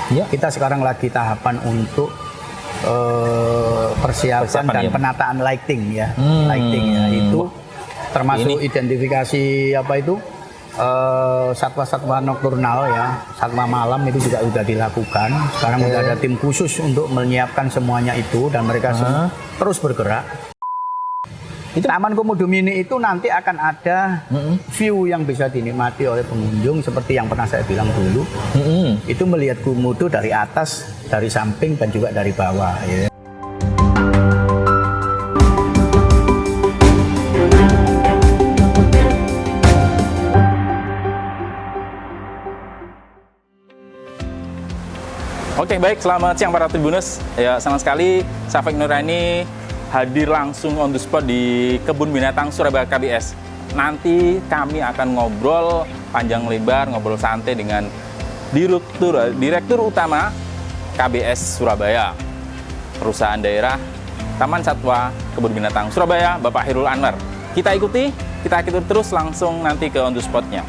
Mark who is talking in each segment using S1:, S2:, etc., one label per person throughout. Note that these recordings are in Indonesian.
S1: Ya.
S2: Kita sekarang lagi tahapan untuk persiapan dan
S1: ya,
S2: penataan lighting ya. Lighting ya, itu termasuk identifikasi apa itu satwa-satwa nokturnal ya, satwa malam itu juga sudah dilakukan. Sekarang sudah ada tim khusus untuk menyiapkan semuanya itu, dan mereka terus bergerak. Taman Komodo Mini itu nanti akan ada view yang bisa dinikmati oleh pengunjung seperti yang pernah saya bilang dulu. Itu melihat komodo dari atas, dari samping, dan juga dari bawah. Ya.
S1: Oke, baik, selamat siang para Tribuners. Ya, senang sekali Syafiq Nurani hadir langsung on the spot di Kebun Binatang Surabaya KBS. Nanti kami akan ngobrol panjang lebar, ngobrol santai dengan Direktur Utama KBS Surabaya, perusahaan daerah Taman Satwa Kebun Binatang Surabaya, Bapak Khairul Anwar. Kita ikuti terus langsung nanti ke on the spot-nya.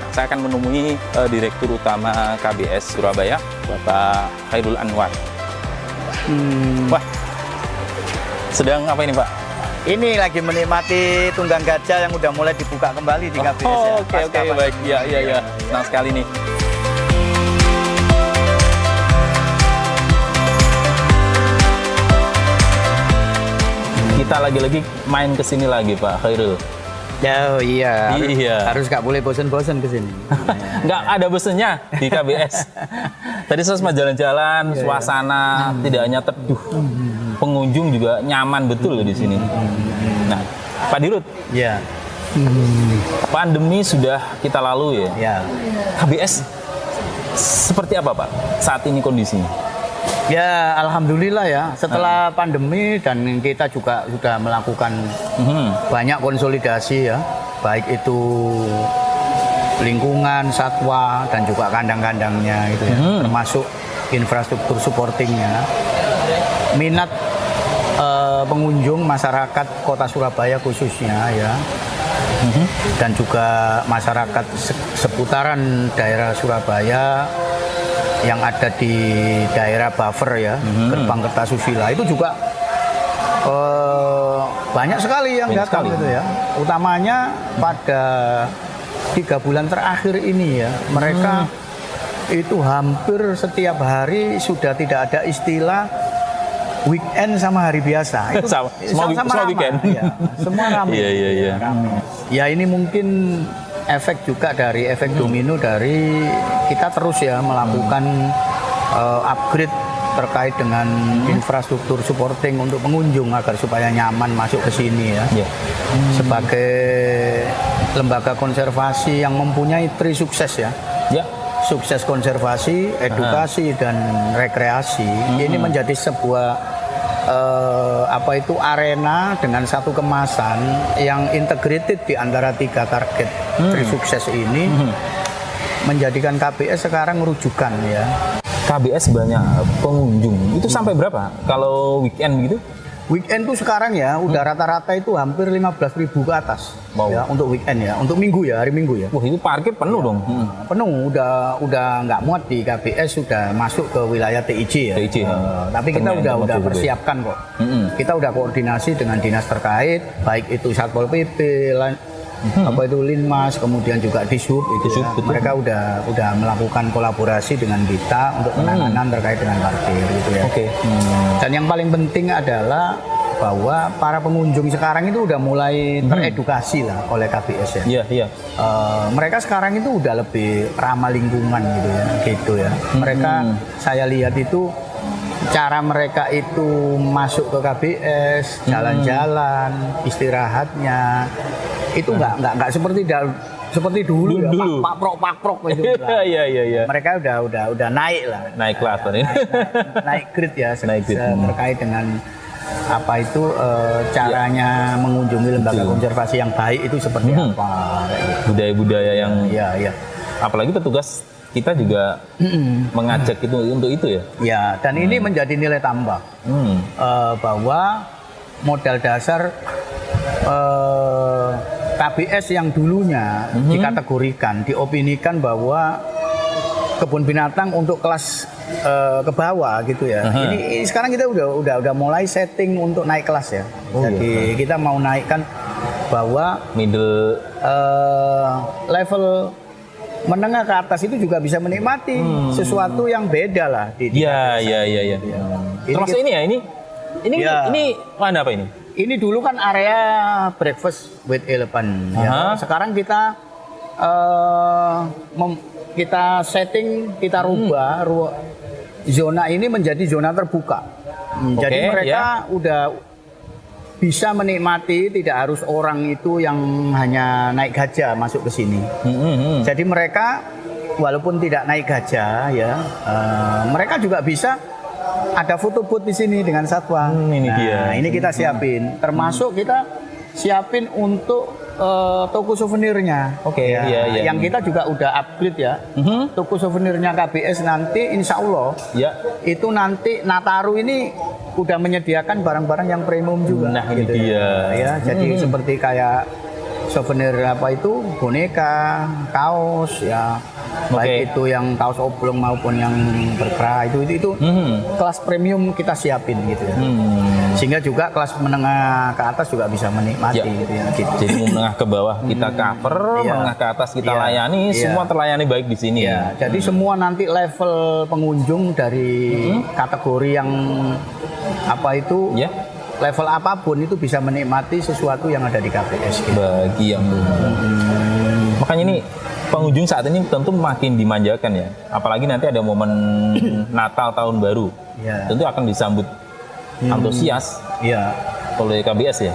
S1: Saya akan menemui Direktur Utama KBS Surabaya, Bapak Khairul Anwar. Wah, sedang apa ini, Pak?
S2: Ini lagi menikmati tunggang gajah yang udah mulai dibuka kembali di KBS.
S1: Oke, baik. Ya. Senang sekali nih. Kita lagi-lagi main ke sini lagi, Pak Khairul.
S2: Oh iya. Harus nggak boleh bosan-bosan ke sini.
S1: Nggak ada bosannya di KBS. Tadi saya sempat jalan-jalan, suasana tidak hanya teduh, pengunjung juga nyaman betul loh di sini. Nah, Pak Dirut.
S2: Ya.
S1: Pandemi sudah kita lalui ya.
S2: Ya.
S1: KBS seperti apa, Pak, saat ini kondisinya?
S2: Ya, alhamdulillah ya. Setelah pandemi dan kita juga sudah melakukan banyak konsolidasi ya, baik itu lingkungan, satwa, dan juga kandang-kandangnya itu ya, termasuk infrastruktur supportingnya. Minat pengunjung masyarakat Kota Surabaya khususnya ya, dan juga masyarakat seputaran daerah Surabaya yang ada di daerah buffer ya, Gerbang Kertasusila itu juga banyak sekali yang datang gitu ya. Utamanya pada 3 bulan terakhir ini ya, mereka itu hampir setiap hari sudah tidak ada istilah weekend sama hari biasa. Itu
S1: semua weekend.
S2: Ya, semua ramai.
S1: Iya.
S2: Ya ini mungkin efek juga dari efek domino dari kita terus ya melakukan upgrade terkait dengan infrastruktur supporting untuk pengunjung agar supaya nyaman masuk ke sini ya. Sebagai lembaga konservasi yang mempunyai sukses ya. Sukses konservasi, edukasi, dan rekreasi. Ini menjadi sebuah arena dengan satu kemasan yang integrated di antara 3 target sukses ini, menjadikan KBS sekarang rujukan ya.
S1: KBS banyak pengunjung. Itu sampai berapa kalau weekend gitu?
S2: Weekend tuh sekarang ya udah rata-rata itu hampir 15.000 ke atas. Ya, untuk weekend ya, untuk minggu ya, hari Minggu ya.
S1: Wah, itu parkir penuh dong.
S2: Penuh, udah nggak muat di KBS, sudah masuk ke wilayah TIJ ya. Tapi kita udah persiapkan kok. Kita udah koordinasi dengan dinas terkait, baik itu Satpol PP, apa itu Linmas, kemudian juga Dishub itu ya. Mereka udah melakukan kolaborasi dengan kita untuk penanganan terkait dengan parkir gitu ya. Dan yang paling penting adalah bahwa para pengunjung sekarang itu udah mulai teredukasi lah oleh KBS ya. Mereka sekarang itu udah lebih ramah lingkungan gitu ya. Mereka saya lihat itu cara mereka itu masuk ke KBS, jalan-jalan, istirahatnya itu nggak seperti dulu ya, pakrok gitu.
S1: Iya.
S2: Mereka udah naik lah.
S1: Naik kelas ini.
S2: Naik grade ya terkait dengan apa itu caranya mengunjungi lembaga konservasi yang baik itu seperti apa.
S3: Budaya-budaya yang
S2: Iya.
S3: apalagi petugas kita juga mengajak itu untuk itu ya.
S2: Ya, dan ini menjadi nilai tambah bahwa modal dasar KBS yang dulunya dikategorikan, diopinikan bahwa kebun binatang untuk kelas ke bawah gitu ya. Ini sekarang kita udah mulai setting untuk naik kelas ya. Jadi kita mau naikkan bahwa
S3: Middle
S2: level menengah ke atas itu juga bisa menikmati sesuatu yang beda lah di
S3: Iya. Termasuk ini ya, ini mana apa ini?
S2: Ini dulu kan area breakfast with elephant ya. Sekarang kita kita setting, kita rubah zona ini menjadi zona terbuka. Jadi mereka udah bisa menikmati, tidak harus orang itu yang hanya naik gajah masuk ke sini. Jadi mereka walaupun tidak naik gajah ya, mereka juga bisa ada foto booth di sini dengan satwa. Ini kita siapin, termasuk kita siapin untuk toko souvenirnya. Yang kita juga udah upgrade ya. Toko souvenirnya KBS nanti insya Allah itu nanti Nataru ini udah menyediakan barang-barang yang premium juga.
S3: Nah ini
S2: gitu
S3: dia.
S2: Ya, jadi seperti kayak souvenir apa itu boneka, kaos ya. Baik itu yang kaos oblong maupun yang berkerah itu kelas premium kita siapin gitu ya. Sehingga juga kelas menengah ke atas juga bisa menikmati gitu ya. Gitu.
S3: Jadi menengah ke bawah kita cover, menengah ke atas kita layani, semua terlayani baik di sini.
S2: Jadi semua nanti level pengunjung dari kategori yang apa itu level apapun itu bisa menikmati sesuatu yang ada di KBS. Gitu.
S3: Bagi yang makanya ini pengunjung saat ini tentu makin dimanjakan ya. Apalagi nanti ada momen Natal tahun baru, tentu akan disambut antusias oleh KBS ya.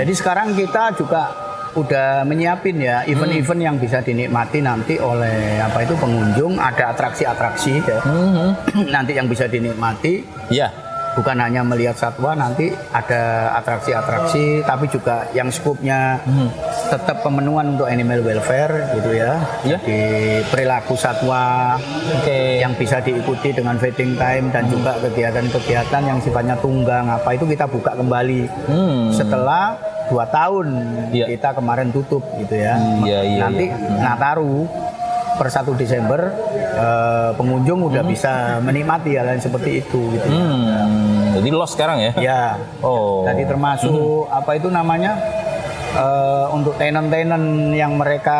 S2: Jadi sekarang kita juga udah menyiapin ya event-event yang bisa dinikmati nanti oleh apa itu pengunjung. Ada atraksi-atraksi ya. Nanti yang bisa dinikmati. Bukan hanya melihat satwa, nanti ada atraksi-atraksi, tapi juga yang skupnya tetap pemenuhan untuk animal welfare gitu ya. Jadi perilaku satwa yang bisa diikuti dengan feeding time dan juga kegiatan-kegiatan yang sifatnya tunggang apa itu kita buka kembali setelah 2 tahun kita kemarin tutup gitu ya. Nanti Nataru per 1 Desember pengunjung udah bisa menikmati hal lain seperti itu gitu.
S3: Jadi los sekarang ya? Jadi termasuk
S2: apa itu namanya untuk tenant-tenant yang mereka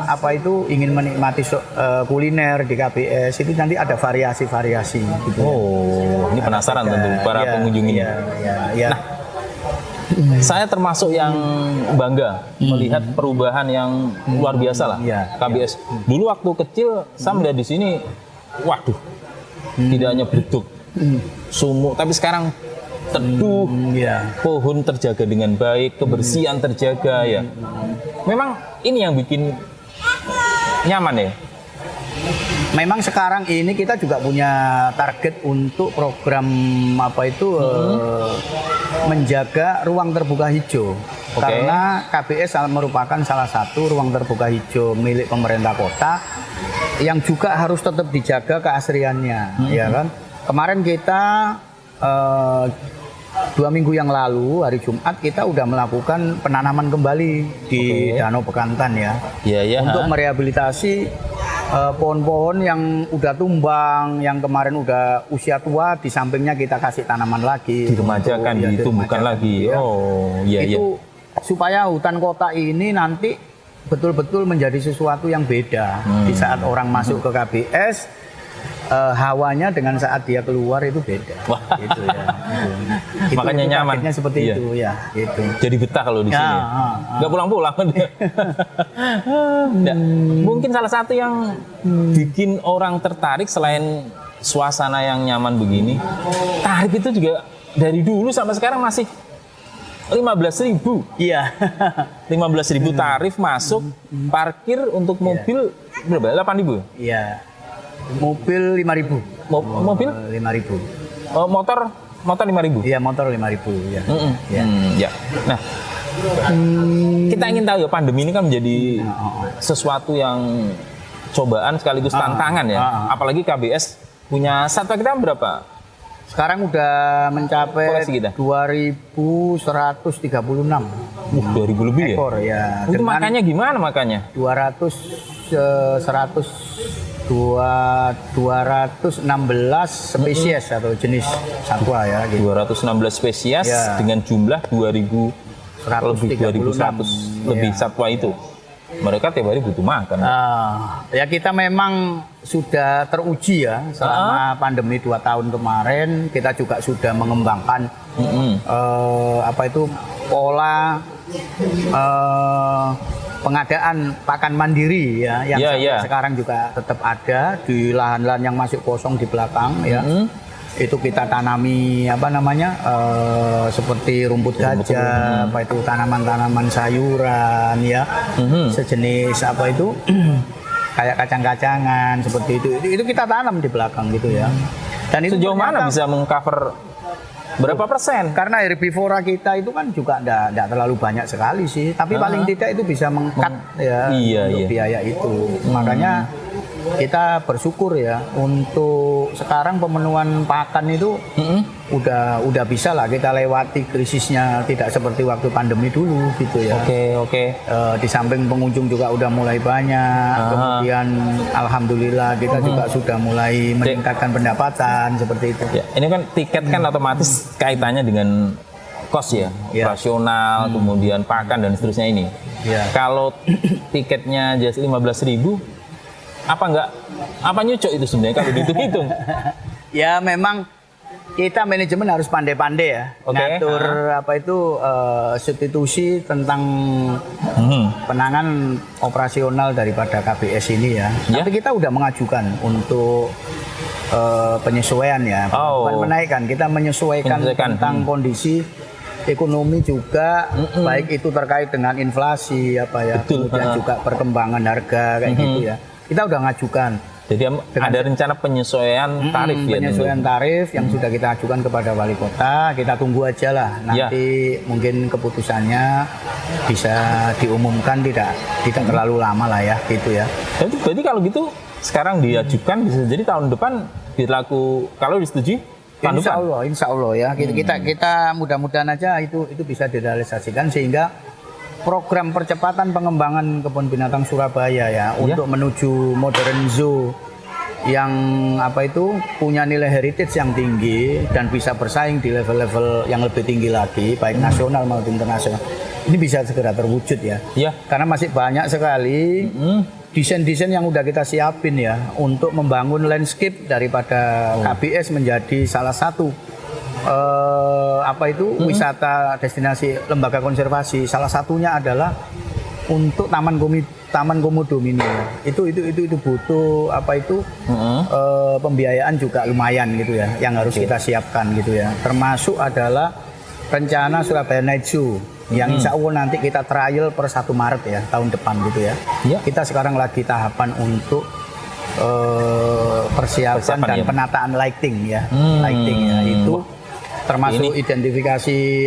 S2: apa itu ingin menikmati kuliner di KBS itu nanti ada variasi-variasi gitu.
S3: Ini penasaran tentu para pengunjung ini. Nah, saya termasuk yang bangga melihat perubahan yang luar biasa lah KBS. Dulu waktu kecil saya melihat di sini, waduh, tidak hanya beduk, sumuk, tapi sekarang teduh, pohon terjaga dengan baik, kebersihan terjaga ya. Memang ini yang bikin nyaman ya.
S2: Memang sekarang ini kita juga punya target untuk program apa itu menjaga ruang terbuka hijau. Karena KBS merupakan salah satu ruang terbuka hijau milik pemerintah kota yang juga harus tetap dijaga keasriannya, ya kan? Kemarin kita 2 minggu yang lalu hari Jumat kita udah melakukan penanaman kembali di Danau Bekantan ya, untuk merehabilitasi pohon-pohon yang udah tumbang, yang kemarin udah usia tua, di sampingnya kita kasih tanaman lagi,
S3: diremajakan, ditumbuhkan lagi.
S2: Itu supaya hutan kota ini nanti betul-betul menjadi sesuatu yang beda. Di saat orang masuk ke KBS, hawanya dengan saat dia keluar itu beda. Gitu ya. Gitu.
S3: Makanya nyaman.
S2: Seperti itu ya. Gitu.
S3: Jadi betah kalau di sini. Nggak pulang-pulang. Mungkin salah satu yang bikin orang tertarik selain suasana yang nyaman begini, tarif itu juga dari dulu sampai sekarang masih 15.000. 15.000 tarif masuk, parkir untuk mobil berapa? 8.000.
S2: Iya. Mobil 5.000.
S3: Mobil
S2: 5.000.
S3: Motor motor 5.000.
S2: Iya, motor 5.000 ya.
S3: Ya. Nah, kita ingin tahu ya, pandemi ini kan menjadi sesuatu yang cobaan sekaligus tantangan ya. Apalagi KBS punya satwa kita berapa?
S2: Sekarang udah mencapai 2.136.
S3: 2.000 lebih ya?
S2: Ekor ya.
S3: Itu makanya gimana makanya?
S2: 216 spesies atau jenis satwa ya. Gitu.
S3: 216 spesies ya. Dengan jumlah 2.100 lebih satwa itu. Mereka tiap hari butuh makan.
S2: Ya kita memang sudah teruji ya selama pandemi 2 tahun kemarin. Kita juga sudah mengembangkan pola pengadaan pakan mandiri ya yang sekarang juga tetap ada di lahan-lahan yang masih kosong di belakang ya. Itu kita tanami seperti rumput gajah, tanaman-tanaman sayuran ya, sejenis kayak kacang-kacangan seperti itu kita tanam di belakang gitu ya. Dan itu
S3: sejauh mana bisa mengcover berapa persen?
S2: Karena herbivora kita itu kan juga enggak terlalu banyak sekali sih, tapi paling tidak itu bisa meng-cut untuk biaya itu. Makanya kita bersyukur ya untuk sekarang pemenuhan pakan itu udah bisa lah kita lewati krisisnya, tidak seperti waktu pandemi dulu gitu ya.
S3: Oke.
S2: Di samping pengunjung juga udah mulai banyak, kemudian alhamdulillah kita juga sudah mulai meningkatkan pendapatan seperti itu.
S3: Ya, ini kan tiket kan otomatis kaitannya dengan kos ya, operasional, kemudian pakan dan seterusnya ini. Kalau tiketnya jadi 15.000, apa nyucuk itu sebenarnya kalau dihitung-hitung?
S2: Ya memang kita manajemen harus pandai-pandai ya ngatur substitusi tentang penanganan operasional daripada KBS ini ya. Tapi kita udah mengajukan untuk penyesuaian ya, bukan menaikkan, kita menyesuaikan tentang kondisi ekonomi juga, baik itu terkait dengan inflasi kemudian juga perkembangan harga kayak gitu ya. Kita udah ngajukan.
S3: Jadi ada rencana penyesuaian tarif
S2: penyesuaian tarif yang sudah kita ajukan kepada wali kota. Kita tunggu aja lah nanti mungkin keputusannya bisa diumumkan tidak terlalu lama lah ya gitu ya.
S3: Berarti kalau gitu sekarang diajukan bisa jadi tahun depan berlaku kalau disetujui.
S2: Insya Allah ya. Kita mudah-mudahan aja itu bisa direalisasikan sehingga program percepatan pengembangan kebun binatang Surabaya ya untuk menuju modern zoo yang punya nilai heritage yang tinggi dan bisa bersaing di level-level yang lebih tinggi lagi baik nasional maupun internasional. Ini bisa segera terwujud ya. Karena masih banyak sekali desain-desain yang udah kita siapin ya untuk membangun landscape daripada KBS menjadi salah satu wisata destinasi lembaga konservasi. Salah satunya adalah untuk Taman Komodo mini. Itu butuh pembiayaan juga lumayan gitu ya yang harus kita siapkan gitu ya. Termasuk adalah rencana Surabaya Night Zoo yang insya Allah nanti kita trial per 1 Maret ya tahun depan gitu ya. Kita sekarang lagi tahapan untuk persiapan dan penataan lighting ya. Itu termasuk identifikasi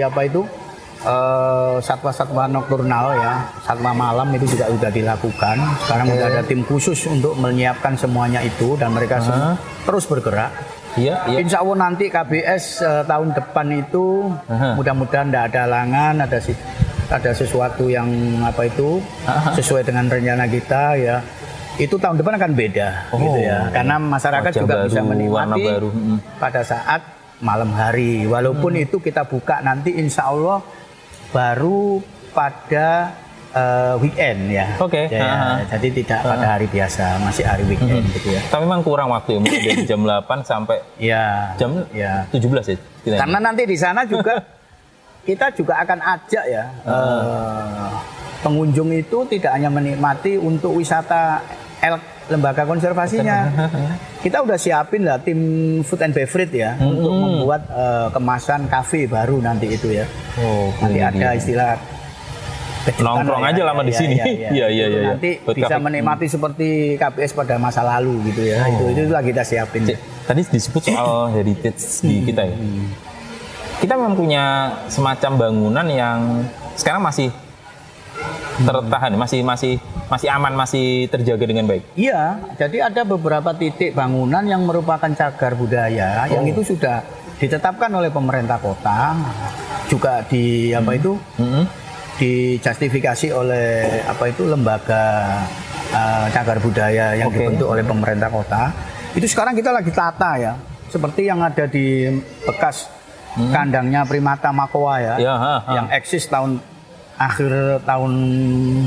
S2: satwa-satwa nokturnal ya, satwa malam itu juga sudah dilakukan. Sekarang sudah ada tim khusus untuk menyiapkan semuanya itu dan mereka terus bergerak. Insya Allah nanti KBS tahun depan itu mudah-mudahan tidak ada halangan, ada sesuatu yang sesuai dengan rencana kita ya. Itu tahun depan akan beda gitu ya, karena masyarakat juga bisa menikmati pada saat malam hari, walaupun itu kita buka nanti insya Allah baru pada weekend ya. Jadi tidak pada hari biasa, masih hari weekend gitu ya.
S3: Tapi memang kurang waktu ya, mungkin dari jam 8 sampai jam 17 ya.
S2: Karena nanti di sana juga kita juga akan ajak ya pengunjung itu tidak hanya menikmati untuk wisata lembaga konservasinya. Kita udah siapin lah tim food and beverage ya untuk membuat kemasan kafe baru nanti itu ya. Nanti ada istilah
S3: nongkrong aja lama di sini.
S2: Nanti bisa menikmati seperti KBS pada masa lalu gitu ya. Itulah kita siapin.
S3: Tadi disebut soal heritage di kita ya. kita memang punya semacam bangunan yang sekarang masih tertahan, masih aman, masih terjaga dengan baik.
S2: Iya, jadi ada beberapa titik bangunan yang merupakan cagar budaya yang itu sudah ditetapkan oleh pemerintah kota, juga dijustifikasi oleh lembaga cagar budaya yang dibentuk oleh pemerintah kota. Itu sekarang kita lagi tata ya, seperti yang ada di bekas kandangnya primata Makoa ya, yang eksis akhir tahun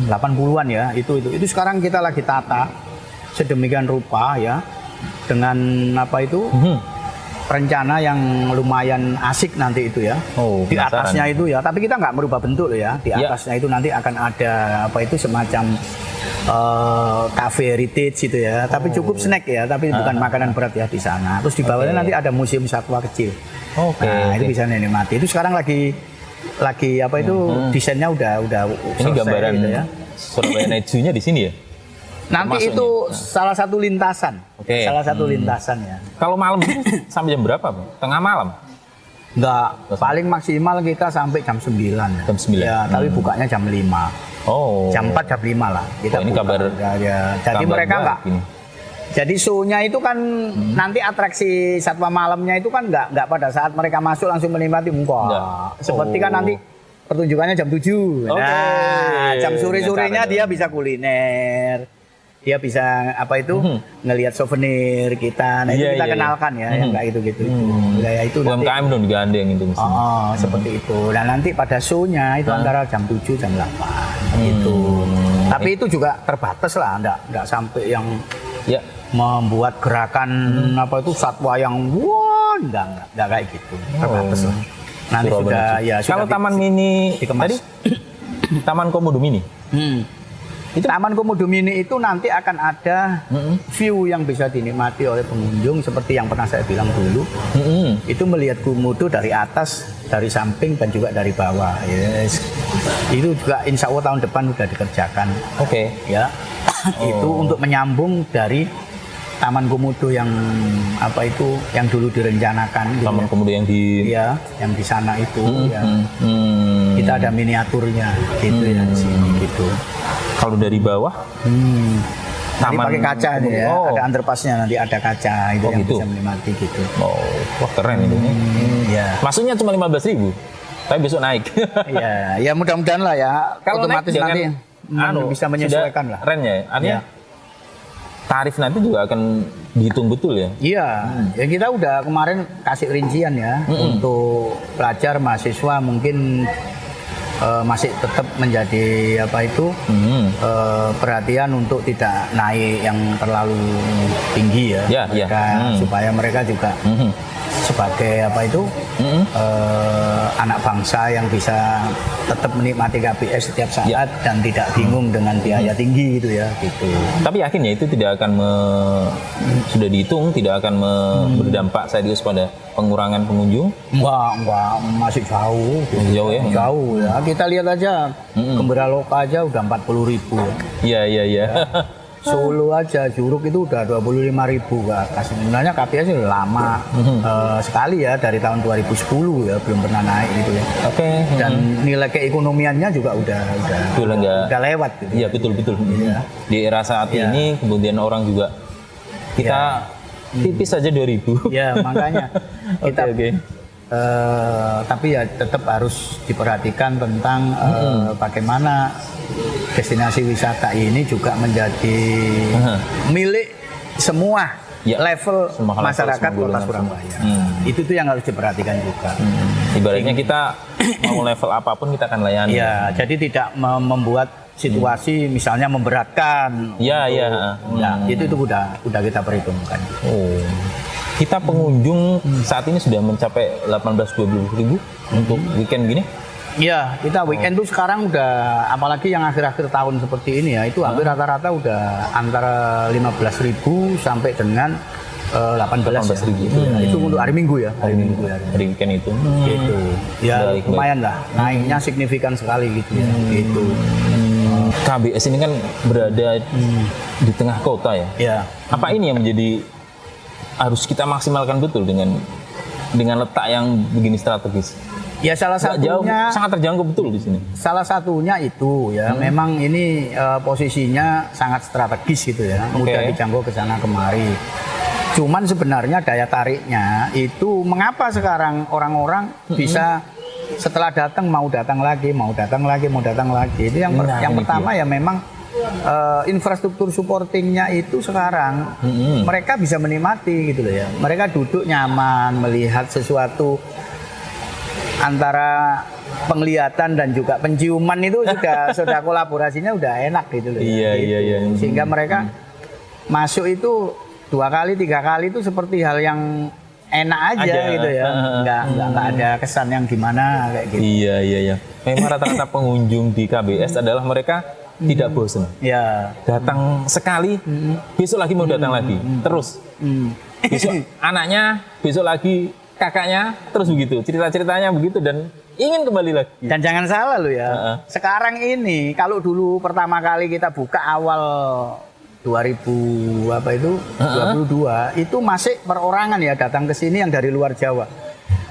S2: 80-an ya, itu sekarang kita lagi tata sedemikian rupa ya, dengan rencana yang lumayan asik nanti itu ya. Di atasnya itu ya, tapi kita nggak merubah bentuk loh ya. Di atasnya itu nanti akan ada semacam cafe heritage gitu ya, tapi cukup snack ya, tapi bukan makanan berat ya di sana. Terus di bawahnya nanti ada museum satwa kecil. Itu bisa dinikmati. Itu sekarang lagi desainnya udah
S3: ini gambaran
S2: gitu ya.
S3: Surabaya Night Zoo-nya di sini ya.
S2: Nanti itu salah satu lintasan. Salah satu lintasan ya.
S3: Kalau malam itu sampai jam berapa, Bang? Tengah malam?
S2: Enggak, paling maksimal kita sampai jam 9.
S3: Jam 9.
S2: Ya, tapi bukanya jam 5. Jam 4 jam 5 lah. Kita
S3: ini kabar.
S2: Ya. Jadi mereka enggak. Jadi show-nya itu kan nanti atraksi satwa malamnya itu kan enggak pada saat mereka masuk langsung menikmati muka. Seperti kan nanti pertunjukannya jam 7. Nah, jam sore-sorenya dia bisa kuliner. Dia bisa ngelihat souvenir kita. Nah, itu kita kenalkan ya, yang kayak gitu-gitu. Wilayah itu
S3: UMKM dong digandeng itu.
S2: Seperti itu. Dan nanti pada show-nya itu antara jam 7 jam 8 gitu. Tapi itu juga terbatas lah, enggak sampai yang membuat gerakan satwa yang enggak kayak gitu. Terbatas lah. Nanti sudah
S3: kalau Taman Mini tadi Taman Komodo Mini.
S2: Taman Komodo Mini itu nanti akan ada view yang bisa dinikmati oleh pengunjung seperti yang pernah saya bilang dulu. Itu melihat komodo dari atas, dari samping dan juga dari bawah. Itu juga insya Allah tahun depan sudah dikerjakan. Ya, itu untuk menyambung dari Taman Komodo yang yang dulu direncanakan.
S3: Taman Komodo yang di
S2: yang di sana itu. Kita ada miniaturnya gitu ya di sini gitu.
S3: Kalau dari bawah,
S2: nanti pakai kaca nih ya, ada underpassnya nanti ada kaca itu yang bisa menikmati gitu.
S3: Wah keren itu. Masuknya cuma 15.000, tapi besok naik.
S2: ya mudah-mudahan lah ya.
S3: Kalau
S2: otomatis nanti bisa menyesuaikan lah.
S3: Rennya, artinya tarif nanti juga akan dihitung betul ya.
S2: Iya, ya kita udah kemarin kasih rincian ya untuk pelajar mahasiswa mungkin. Masih tetap menjadi perhatian untuk tidak naik yang terlalu tinggi ya, supaya mereka juga sebagai anak bangsa yang bisa tetap menikmati KBS setiap saat dan tidak bingung dengan biaya tinggi gitu ya gitu.
S3: Tapi yakin ya itu tidak akan sudah dihitung, tidak akan berdampak serius pada pengurangan pengunjung?
S2: Enggak, masih jauh.
S3: Jauh ya?
S2: Jauh ya. Kita lihat aja Gembira Loka aja udah 40.000.
S3: Iya.
S2: Solo aja Juruk itu udah 25.000 ke atas. Sebenarnya KPS itu lama sekali ya, dari tahun 2010 ya belum pernah naik gitu ya. Dan nilai keekonomiannya juga udah lewat gitu.
S3: Iya betul. Ya. Di era saat ini kemudian orang juga kita tipis aja 2.000.
S2: Ya makanya kita tapi ya tetap harus diperhatikan tentang bagaimana destinasi wisata ini juga menjadi milik semua level masyarakat Kota Surabaya. Itu tuh yang harus diperhatikan juga.
S3: Ibaratnya kita mau level apapun kita akan layani.
S2: Ya, jadi tidak membuat situasi misalnya memberatkan. Itu udah kita perhitungkan.
S3: Kita pengunjung saat ini sudah mencapai 18-20 ribu untuk weekend gini.
S2: Iya, kita weekend tuh sekarang udah, apalagi yang akhir-akhir tahun seperti ini ya, itu hampir rata-rata udah antara 15.000 sampai dengan 18.000 itu untuk hari Minggu ya,
S3: hari weekend itu.
S2: Gitu. Ya lumayan lah, naiknya signifikan sekali gitu ya. Gitu.
S3: KBS ini kan berada di tengah kota ya.
S2: Iya.
S3: Apa ini yang menjadi harus kita maksimalkan betul dengan letak yang begini strategis?
S2: Ya salah satunya
S3: sangat terjangkau betul di sini.
S2: Salah satunya itu ya, memang ini posisinya sangat strategis gitu ya, mudah dijangkau ke sana kemari. Cuman sebenarnya daya tariknya itu mengapa sekarang orang-orang bisa setelah datang mau datang lagi. Itu yang pertama ya memang infrastruktur supportingnya itu sekarang mereka bisa menikmati gitu loh ya. Mereka duduk nyaman melihat sesuatu antara penglihatan dan juga penciuman itu sudah kolaborasinya udah enak gitu loh.
S3: Iya.
S2: Sehingga mereka masuk itu 2 kali 3 kali itu seperti hal yang enak aja gitu ya. Enggak ada kesan yang gimana kayak gitu.
S3: Iya. Memang rata-rata pengunjung di KBS adalah mereka tidak bosan.
S2: Ya.
S3: Datang sekali, besok lagi mau datang lagi. Terus. Besok anaknya, besok lagi kakaknya, terus begitu. Cerita-ceritanya begitu dan ingin kembali lagi.
S2: Dan jangan salah loh ya. Sekarang ini kalau dulu pertama kali kita buka awal 2022 itu masih perorangan ya datang ke sini yang dari luar Jawa.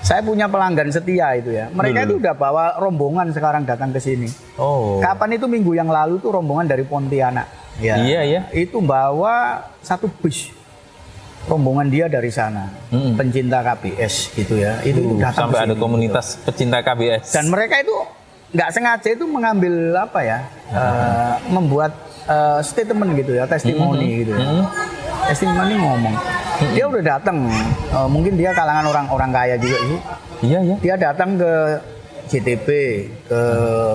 S2: Saya punya pelanggan setia itu ya. Mereka itu udah bawa rombongan sekarang datang ke sini.
S3: Oh.
S2: Kapan itu minggu yang lalu tuh rombongan dari Pontianak. Ya.
S3: Iya.
S2: Itu bawa 1 bus. Rombongan dia dari sana, pencinta KBS gitu ya. Itu datang
S3: sampai ada
S2: sini,
S3: komunitas
S2: gitu.
S3: Pecinta KBS.
S2: Dan mereka itu nggak sengaja itu mengambil apa ya, membuat statement gitu ya, testimoni gitu ya. Testimoni ngomong, dia udah datang, mungkin dia kalangan orang kaya juga sih.
S3: Iya.
S2: Dia datang ke JTB, ke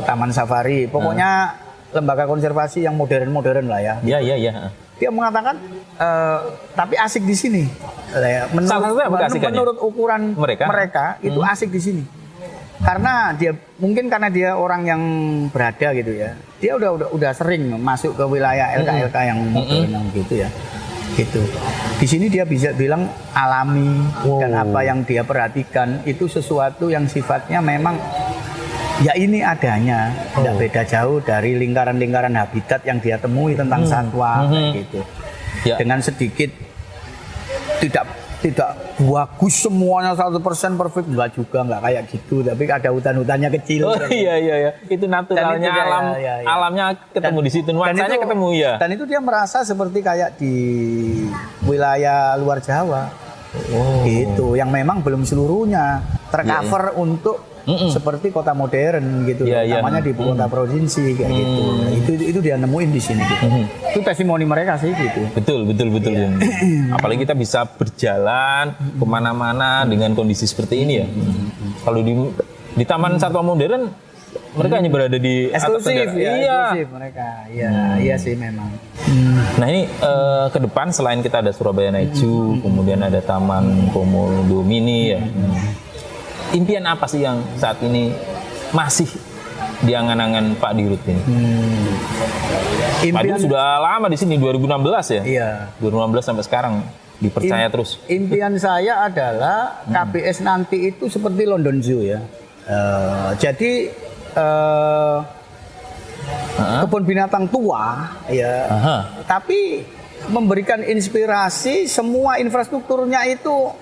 S2: Taman Safari, pokoknya lembaga konservasi yang modern lah ya.
S3: Iya.
S2: Dia mengatakan, tapi asik di sini. Menurut ukuran mereka itu asik di sini. Karena karena dia orang yang berada gitu ya. Dia udah sering masuk ke wilayah LK yang modern gitu ya. Gitu. Di sini dia bisa bilang alami dan apa yang dia perhatikan itu sesuatu yang sifatnya memang ya ini adanya, tidak beda jauh dari lingkaran-lingkaran habitat yang dia temui tentang satwa gitu. Ya. Dengan sedikit tidak bagus semuanya 100% perfect, enggak kayak gitu, tapi ada hutan-hutannya kecil.
S3: Oh iya. Itu naturalnya alamnya ketemu di situ, nuansanya ketemu ya.
S2: Dan itu dia merasa seperti kayak di wilayah luar Jawa. Gitu, yang memang belum seluruhnya tercover untuk seperti kota modern gitu, namanya di ibu kota provinsi kayak gitu. Itu dia nemuin di sini gitu. Itu testimoni mereka sih gitu.
S3: Betul. Apalagi kita bisa berjalan kemana-mana dengan kondisi seperti ini ya. Kalau di Taman Satwa Modern mereka hanya berada di
S2: eksklusif
S3: atas
S2: eksklusif mereka. Iya sih memang.
S3: Nah ini ke depan selain kita ada Surabaya Night Zoo, kemudian ada Taman Komodo Mini ya. Impian apa sih yang saat ini masih di angan-angan Pak Dirut ini? Pak Dirut sudah lama di sini, 2016 ya? Iya. 2016 sampai sekarang dipercaya terus.
S2: Impian saya adalah KBS nanti itu seperti London Zoo ya. Jadi kebun binatang tua ya. Tapi memberikan inspirasi, semua infrastrukturnya itu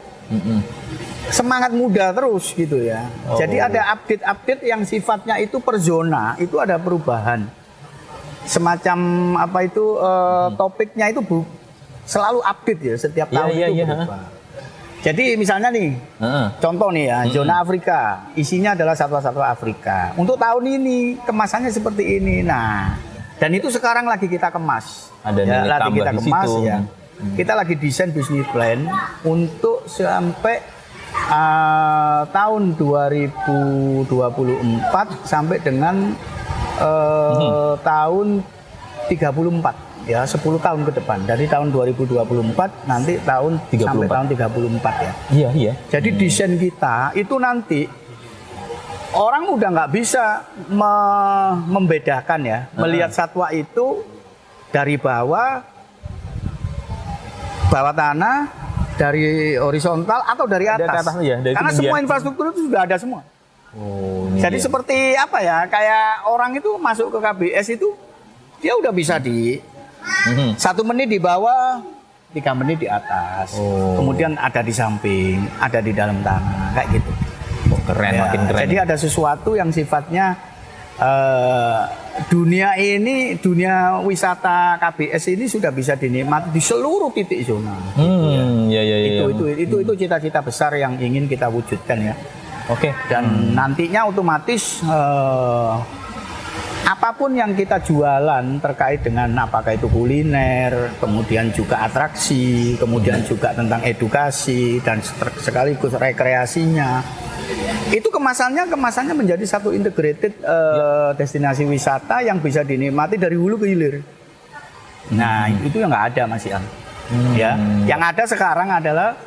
S2: semangat muda terus gitu ya. Jadi ada update yang sifatnya itu per zona, itu ada perubahan. Semacam apa itu topiknya itu selalu update ya, setiap tahun itu berubah. Jadi misalnya nih, contoh nih ya, zona Afrika, isinya adalah satwa-satwa Afrika. Untuk tahun ini kemasannya seperti ini. Nah, dan itu sekarang lagi kita kemas. Lagi kita kemas ya. Kita lagi desain business plan untuk sampai tahun 2024 sampai dengan tahun 34 ya, 10 tahun ke depan, dari tahun 2024 nanti sampai tahun 34 ya.
S3: Iya.
S2: Jadi desain kita itu nanti orang udah nggak bisa membedakan ya, melihat satwa itu dari bawah tanah, dari horizontal atau dari atas. Karena semua infrastruktur itu sudah ada semua. Jadi seperti apa ya, kayak orang itu masuk ke KBS itu dia udah bisa 1 menit di bawah, 3 menit di atas. Kemudian ada di samping, ada di dalam tanah, kayak gitu.
S3: Keren,
S2: Ya,
S3: makin keren.
S2: jadi ada sesuatu yang sifatnya dunia wisata KBS ini sudah bisa dinikmati di seluruh titik zona. Itu cita-cita besar yang ingin kita wujudkan ya.
S3: Oke.
S2: Dan nantinya otomatis apapun yang kita jualan terkait dengan apakah itu kuliner, kemudian juga atraksi, kemudian juga tentang edukasi dan sekaligus rekreasinya. Itu kemasannya menjadi satu integrated destinasi wisata yang bisa dinikmati dari hulu ke hilir. Nah, itu yang nggak ada Mas Ian. Ya, yang ada sekarang adalah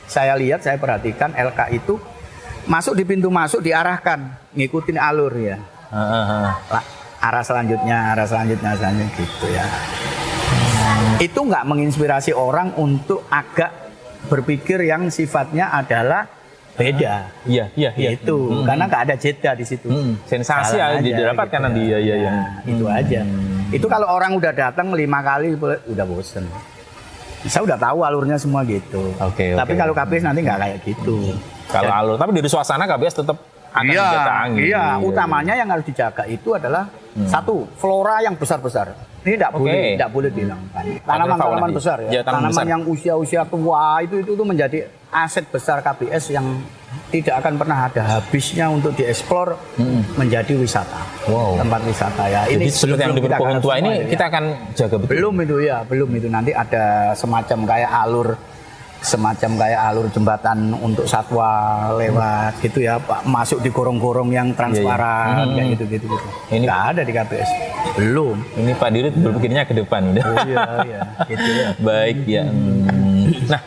S2: saya perhatikan LK itu masuk di pintu masuk diarahkan, ngikutin alur ya. Arah selanjutnya gitu ya. Itu nggak menginspirasi orang untuk agak berpikir yang sifatnya adalah beda.
S3: Iya.
S2: Itu karena nggak ada jeda di situ.
S3: Sensasi yang didapatkan
S2: gitu.
S3: nanti ya.
S2: Itu aja. Itu kalau orang udah datang 5 kali udah bosen. Saya udah tahu alurnya semua gitu. Tapi kalau KBS nanti nggak kayak gitu.
S3: Kalau alur, tapi dari suasana KBS tetap akan didatangi.
S2: Iya, utamanya yang harus dijaga itu adalah satu, flora yang besar-besar. Ini tidak boleh dihilangkan. Tanaman-tanaman besar ya. Tanaman yang usia-usia tua itu menjadi aset besar KBS yang tidak akan pernah ada habisnya untuk dieksplor menjadi wisata. Tempat wisata ya.
S3: Jadi seperti yang di Pohon Tua ini kita akan jaga betul.
S2: Belum itu nanti ada semacam kayak alur jembatan untuk satwa lewat gitu ya, Pak, masuk di gorong-gorong yang transparan kayak gitu. Ini nggak ada di KBS. Belum.
S3: Ini Pak Dirut berpikirnya ke depan.
S2: Iya, gitu ya.
S3: Baik ya. Nah,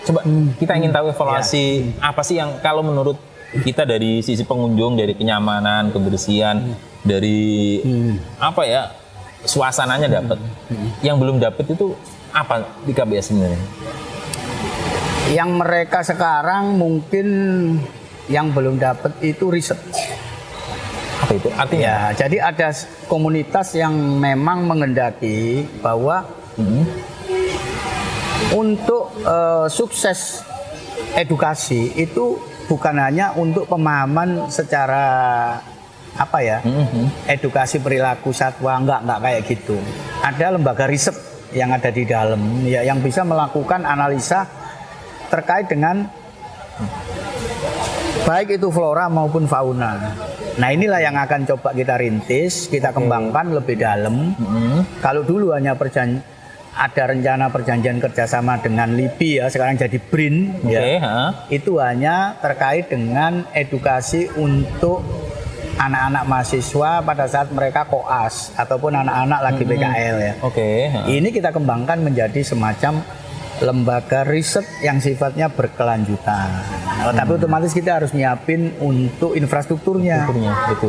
S3: coba kita ingin tahu evaluasi apa sih yang kalau menurut kita dari sisi pengunjung, dari kenyamanan, kebersihan, dari apa ya, suasananya dapat. Yang belum dapat itu apa di KBS sebenarnya?
S2: Yang mereka sekarang mungkin yang belum dapat itu riset.
S3: Apa itu? Artinya?
S2: Ya, jadi ada komunitas yang memang menghendaki bahwa untuk sukses edukasi itu bukan hanya untuk pemahaman secara apa ya, edukasi perilaku satwa, enggak kayak gitu. Ada lembaga riset yang ada di dalam ya, yang bisa melakukan analisa terkait dengan baik itu flora maupun fauna. Nah, inilah yang akan coba kita rintis, kita kembangkan lebih dalam. Kalau dulu hanya ada rencana perjanjian kerjasama dengan LIPI ya, sekarang jadi BRIN itu hanya terkait dengan edukasi untuk anak-anak mahasiswa pada saat mereka koas ataupun anak-anak lagi PKL ya. Ini kita kembangkan menjadi semacam lembaga riset yang sifatnya berkelanjutan. Tapi otomatis kita harus nyiapin untuk infrastrukturnya.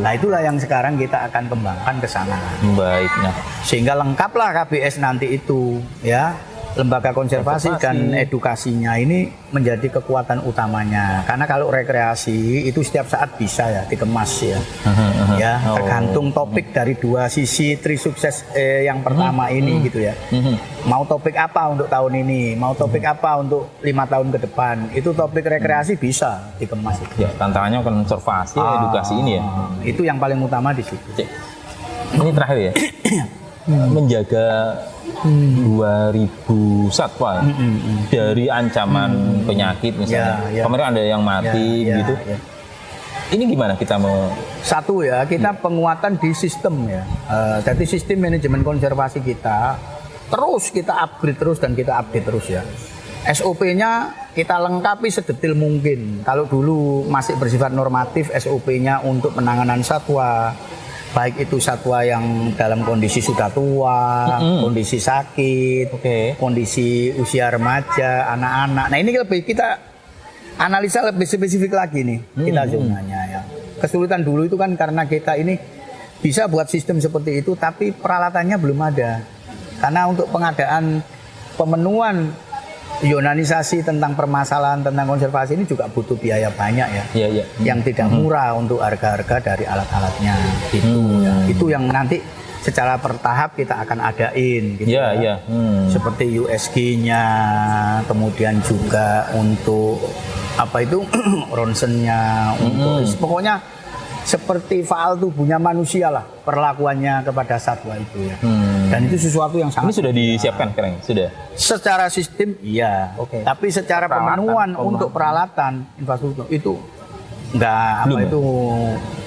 S2: Nah, itulah yang sekarang kita akan kembangkan ke sana.
S3: Baik. Nah,
S2: sehingga lengkaplah KBS nanti itu ya. Lembaga konservasi dan edukasinya ini menjadi kekuatan utamanya. Karena kalau rekreasi itu setiap saat bisa ya dikemas ya. Ya, tergantung topik dari dua sisi Trisukses yang pertama ini gitu ya. Mau topik apa untuk tahun ini, mau topik apa untuk 5 tahun ke depan. Itu topik rekreasi bisa dikemas itu.
S3: Ya, tantangannya konservasi, edukasi ini ya.
S2: Itu yang paling utama di situ.
S3: Ini terakhir ya. Menjaga 2000 satwa dari ancaman penyakit misalnya. Kemarin ada yang mati gitu. Ini gimana kita mau?
S2: Satu ya, kita penguatan di sistem ya. Jadi sistem manajemen konservasi kita terus kita upgrade terus dan kita update terus ya. SOP-nya kita lengkapi sedetil mungkin. Kalau dulu masih bersifat normatif, SOP-nya untuk penanganan satwa, baik itu satwa yang dalam kondisi sudah tua, kondisi sakit, kondisi usia remaja, anak-anak. Nah, ini lebih kita analisa lebih spesifik lagi nih, kita zonanya ya. Kesulitan dulu itu kan karena kita ini bisa buat sistem seperti itu, tapi peralatannya belum ada. Karena untuk pengadaan pemenuhan ionisasi tentang permasalahan tentang konservasi ini juga butuh biaya banyak ya, yang tidak murah untuk harga-harga dari alat-alatnya gitu ya. Itu yang nanti secara bertahap kita akan adain gitu seperti USG-nya, kemudian juga untuk apa itu ronsennya untuk pokoknya seperti faal tubuhnya manusia lah perlakuannya kepada satwa itu ya. Dan itu sesuatu yang sangat.
S3: Ini sudah disiapkan sekarang, sudah.
S2: Secara sistem iya. Tapi secara pemenuhan untuk peralatan infrastruktur itu enggak
S3: belum,
S2: apa itu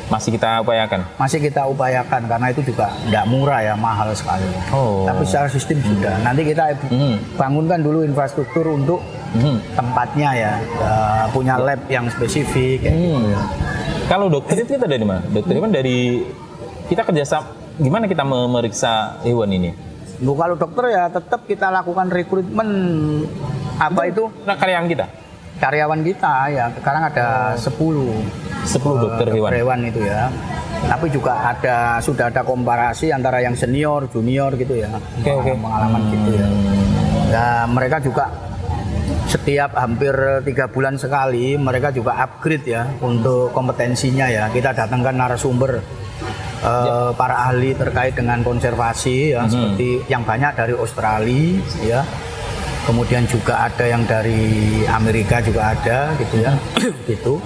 S3: masih kita upayakan.
S2: Masih kita upayakan karena itu juga enggak murah ya, mahal sekali. Tapi secara sistem sudah. Nanti kita bangunkan dulu infrastruktur untuk tempatnya ya, punya lab yang spesifik kayak gitu ya.
S3: Kalau dokter itu kita dari mana? Dokter itu kan dari kita kerjasama. Gimana kita memeriksa hewan ini?
S2: Kalau dokter ya tetap kita lakukan rekrutmen itu
S3: karyawan kita.
S2: Karyawan kita ya sekarang ada 10
S3: dokter hewan
S2: itu ya. Tapi juga sudah ada komparasi antara yang senior, junior gitu ya. Pengalaman gitu ya. Nah, mereka juga setiap hampir 3 bulan sekali mereka juga upgrade ya untuk kompetensinya ya. Kita datangkan narasumber para ahli terkait dengan konservasi ya, seperti yang banyak dari Australia ya. Kemudian juga ada yang dari Amerika juga ada gitu ya. Gitu.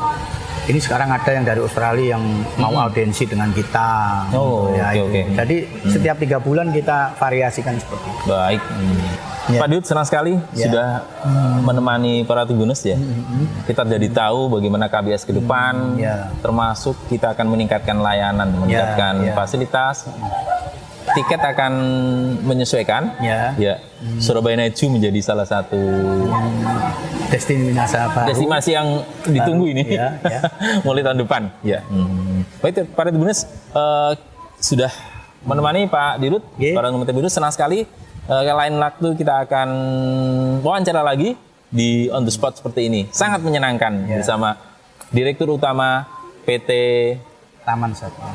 S2: Ini sekarang ada yang dari Australia yang mau audiensi dengan kita. Jadi setiap 3 bulan kita variasikan seperti itu.
S3: Baik. Pak Dirut senang sekali sudah menemani para Tribuners ya. Kita jadi tahu bagaimana KBS ke depan, termasuk kita akan meningkatkan layanan, meningkatkan fasilitas. Tiket akan menyesuaikan. Surabaya Night Zoo menjadi salah satu destinasi yang ditunggu ini mulai tahun depan. Baik, para Tribuners sudah menemani Pak Dirut, para Tribuners senang sekali. Lain waktu kita akan wawancara lagi di on the spot seperti ini. Sangat menyenangkan bersama Direktur Utama PT
S2: Taman Satwa.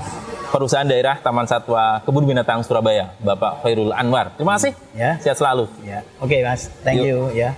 S3: Perusahaan Daerah Taman Satwa Kebun Binatang Surabaya, Bapak Khairul Anwar. Terima kasih. Sehat selalu.
S2: Oke, Mas. Thank you ya.